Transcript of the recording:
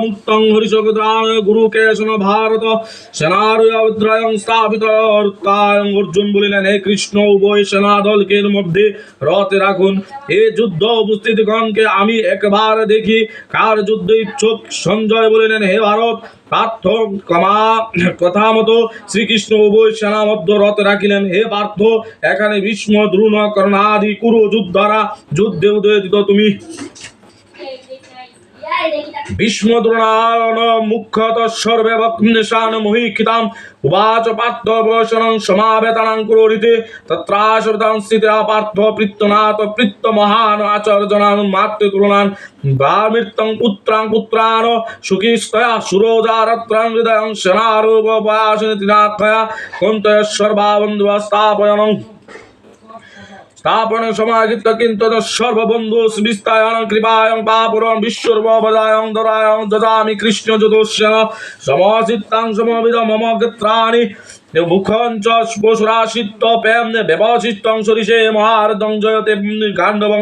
মুক্তং হরিশকদান গুরুকেশন ভারত সেনারুদ্রয়ং স্থাপিত অর্জুন বলিলেন, হে কৃষ্ণ, উভয় সেনা দলকে মধ্যে রথে রাখুন। এই যুদ্ধ উপস্থিতগণকে আমি একবার দেখি, কার যুদ্ধ ইচ্ছুক? সঞ্জয় বলিলেন, হে ভারত, পার্থ কথা মতো শ্রীকৃষ্ণ উভয় সেনা মধ্য রথে রাখিলেন। হে পার্থ, এখানে ভীষ্ম, দ্রোণ, কর্ণাদি কুরু যোদ্ধারা যুদ্ধে উদয়িত। তুমি ভীষ্ম দ্রোণান মুখ্যত সর্বে ভক্তেশান মহীক্ষিতাম উবাচ পার্থ বৈশনং সমাবেতানাং কুরুরিতে তত্রাশব্দাং স্থিতা পার্থ পৃত্তনাথ পৃত্ত মহান আচর্যনান মাতৃ তুলনান ব্রাহ্মৃত্যং পুত্রাং পুত্রান সুখীস্তয়া সুরোজারত্রাং হৃদয়ং সেনারূপবাসিনীতিনাথয়া কন্তয় সর্বাবন্ধুয়া স্থাপন সমাহিত কিন্তু সর্ববন্ধু বিস্তায়ন কৃপায়ং পাপুরং বিশ্বর্বদায়ং দরায়ং দদামি কৃষ্ণ যদুষ্যন সমচিত্তাং সমবিদ মম গত্রাণি মুখঞ্চ পশুরাশিত্য প্রেম ব্যবশিষ্টং সরিষে মহারদং জয়তে গান্ডবং